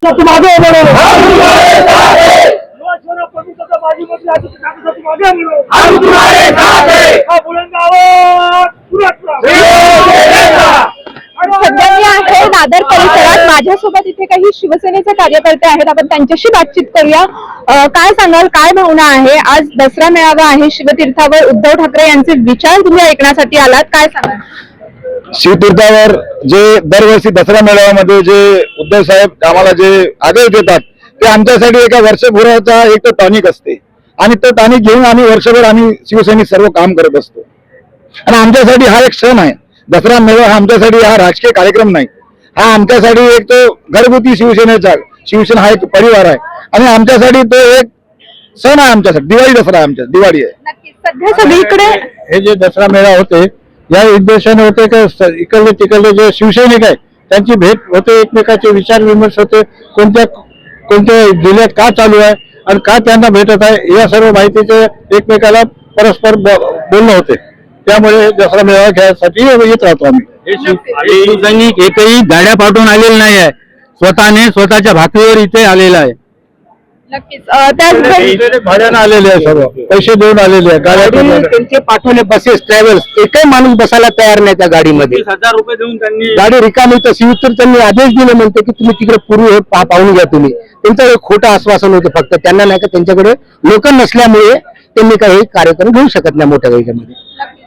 तुम आगे बढ़ो, माजी मंत्री तुम आगे बढ़ो, हम तुम्हारे साथ हैं, बुलंद आवाज सध्या मी आहे दादर परिसरात. माझ्यासोबत इथे काही शिवसेनेचे कार्यकर्ते आहेत. आपण त्यांच्याशी बातचीत करूया. काय सांगाल, काय भावना आहे? आज दसरा मेळावा आहे शिवतीर्थावर. उद्धव ठाकरे यांचे विचार तुम्ही ऐकण्यासाठी आलात, काय सांगाल? शिवतीर्थावर जे दरवर्षी दसरा मेळाव्यामध्ये जे उद्धव साहेब आम्हाला जे आदेश देतात ते आमच्यासाठी एका वर्षभराचा एक टॉनिक असते आणि तो टॉनिक घेऊन आम्ही वर्षभर आम्ही शिवसैनिक सर्व काम करत असतो. आणि आमच्यासाठी हा एक क्षण आहे. दसरा मेळावा हा आमच्यासाठी हा राजकीय कार्यक्रम नाही, हा आमच्यासाठी एक तो घरगुती शिवसेनेचा शिवसेना हा एक परिवार आहे आणि आमच्यासाठी तो एक सण आहे. आमच्यासाठी दिवाळी दसरा आमच्या दिवाळी आहे. नक्कीच सध्या सगळीकडे हे जे दसरा मेळावा होते या उद्देशाने होते का इकडले तिकडले जे शिवसैनिक आहे त्यांची भेट होते, एकमेकाचे विचार विमर्श होते, कोणत्या जिल्ह्यात का चालू आहे आणि का त्यांना भेटत आहे या सर्व माहितीचे एकमेकाला परस्पर बोलणं होते. त्यामुळे दसरा मेळावा घ्यायसाठी येत राहतो आम्ही. शिवसैनिक एकही गाड्या पाठवून आलेला नाही आहे, स्वतःच्या भाकरीवर इथे आलेला आहे. नक्कीच त्याच भाड्यानं आलेले आहे, सर्व पैसे देऊन आलेले आहे. गाड्या त्यांचे पाठवले बसेस ट्रॅव्हल्स, एकही माणूस बसायला तयार नाही त्या गाडीमध्ये. 20,000 रुपये देऊन त्यांनी गाडी रिकामी. तर शिवतर त्यांनी आदेश दिले म्हणते की तुम्ही तिकडे पूर्व पाहून घ्या तुम्ही. त्यांचं एक खोटं आश्वासन होतं फक्त. त्यांना नाही का त्यांच्याकडे लोक नसल्यामुळे त्यांनी काही कार्यक्रम घेऊ शकत नाही मोठ्या गाडीमध्ये.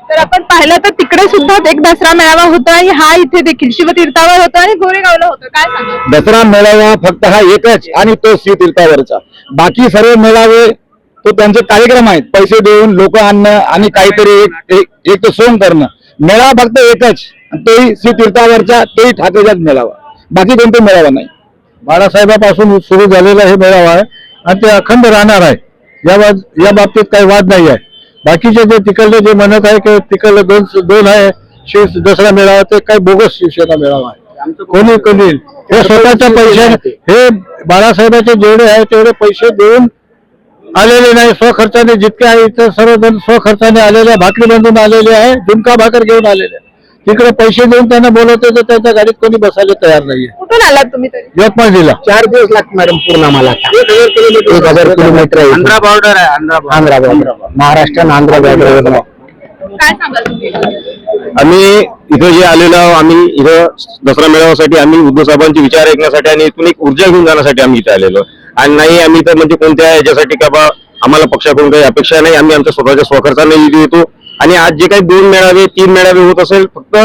तर आपण पाहिलं तर तिकडे सुद्धा एक दसरा मेळावा होतो आणि हा इथे देखील शिवतीर्थावर होतो आणि गोरेगावला होतो. काय सांगा? दसरा मेळावा फक्त हा एकच आणि तो शिवतीर्थावरचा. बाकी सर्व मेळावे तो त्यांचे कार्यक्रम आहेत, पैसे देऊन लोक आणणं आणि काहीतरी एक तो सोंग करणं. मेळावा फक्त एकच, तोही शिवतीर्थावरचा, तोही ठाकरेचाच मेळावा, बाकी कोणता मेळावा नाही. बाळासाहेबापासून सुरू झालेला हे मेळावा आहे आणि ते अखंड राहणार आहे. या बाबतीत काही वाद नाही आहे. बाकीचे जे तिकडले जे म्हणत आहे की तिकडले दोन आहे दसरा मेळावा, ते काही बोगस शिवसेना मेळावा आहे. कोणी हे स्वतःच्या पैशाने हे बाळासाहेबांचे जेवढे आहे तेवढे पैसे देऊन आलेले नाही, स्वखर्चाने जितके आहे इथे सर्वजण स्वखर्चाने आलेले, भाकरी बांधून आलेले आहे, झुणका भाकर घेऊन आलेले. तिकडे पैसे देऊन त्यांना बोलवते तर त्यांच्या गाडीत कोणी बसायला तयार नाहीये. कुठून आलात तुम्ही तरी? यवतमाळ जिल्हा. 4 दिवस लागतात मॅडम पूर्ण आम्हाला. 1000 किलोमीटर आहे. आंध्रा बॉर्डर आहे. आंध्रा बॉर्डर, महाराष्ट्र आणि आंध्रा बॉर्डर. काय सांगाल तुम्ही? आम्ही इथे जे आलेलो आम्ही इथं दसरा मेळाव्यासाठी आम्ही उद्धव साहेबांचे विचार ऐकण्यासाठी आणि इथून एक ऊर्जा घेऊन जाण्यासाठी आम्ही इथे आलेलो. आणि नाही आम्ही तर म्हणजे कोणत्या याच्यासाठी का बा आम्हाला पक्षाकडून काही अपेक्षा नाही. आम्ही आमच्या स्वतःच्या स्वखर्चाने निधी देतो. आणि आज जे काही 2 मेळावे 3 मेळावे होत असेल फक्त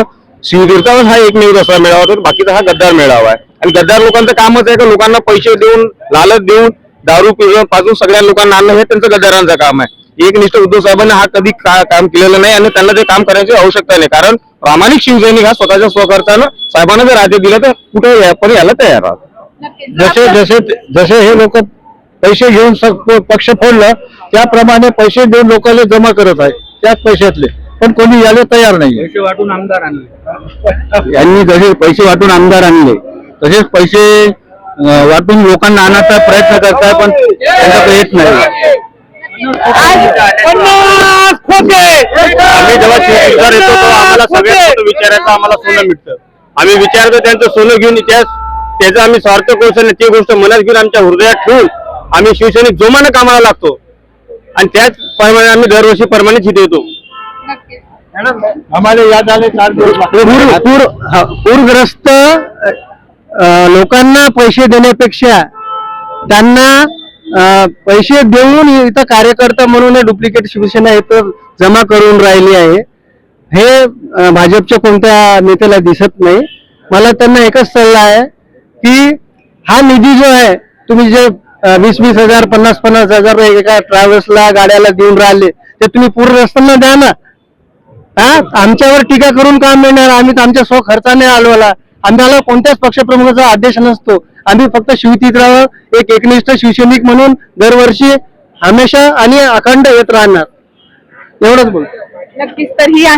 शिवतीर्थावर हा एकमेव दसरा मेळावा होता, बाकीचा हा गद्दार मेळावा आहे. आणि गद्दार लोकांचं कामच आहे का लोकांना पैसे देऊन लालच देऊन दारू पाजून सगळ्या लोकांना आणणं हे त्यांचं गद्दारांचं काम आहे. एकनिष्ठ उद्धव साहेबांना हा कधी काम केलेलं नाही आणि त्यांना ते काम करायची आवश्यकता नाही. कारण प्रामाणिक शिवसैनिक हा स्वतःच्या स्वखर्चानं साहेबांना जर आदेश दिला तर कुठे पण यायला तयार राहतात. जसे हे लोक पैसे घेऊन पक्ष फोडलं त्याप्रमाणे पैसे देऊन लोकांना जमा करत आहे त्याच पैशातले, पण कोणी यायला तयार नाही. पैसे वाटून आमदार आणले यांनी जसे पैसे वाटून आमदार आणले तसेच पैसे वाटून लोकांना आणायचा प्रयत्न करताय, पण त्यांच्याकडे येत नाही. आम्ही जेव्हा शिवतीर्थावर येतो तेव्हा आम्हाला सगळ्यात विचारायचं आम्हाला सोनं मिळतं. आम्ही विचारतो त्यांचं सोनं घेऊन त्याचं आम्ही स्वार्थ कौशल्य ती गोष्ट मनात घेऊन आमच्या हृदयात ठेवून आम्ही शिवसैनिक जोमानं कामाला लागतो आणि त्याच प्रमाणे आम्ही दरवर्षी परमानेच इथे येतो. आम्हाला याद आले 4 दिवस पूरग्रस्त लोकांना पैसे देण्यापेक्षा त्यांना पैसे देऊन इथं कार्यकर्ता म्हणून डुप्लिकेट शिवसेना इथं जमा करून राहिली आहे. हे भाजपच्या कोणत्या नेत्याला दिसत नाही. मला त्यांना एकच सल्ला आहे की हा निधी जो आहे तुम्ही जे 20,000 50,000 एका ट्रॅव्हल्सला गाड्याला देऊन राहिले ते तुम्ही पूरग्रस्तांना द्या ना. आमच्यावर टीका करून काम मिळणार? आम्ही आमच्या स्वखर्चाने आलोला. आम्हाला कोणत्याच पक्षप्रमुखाचा आदेश नसतो. आम्ही फक्त शिवतीर्थावर एक एकनिष्ठ शिवसैनिक म्हणून दरवर्षी हमेशा आणि अखंड येत राहणार. एवढंच बोलतो. नक्कीच. तर ही आहे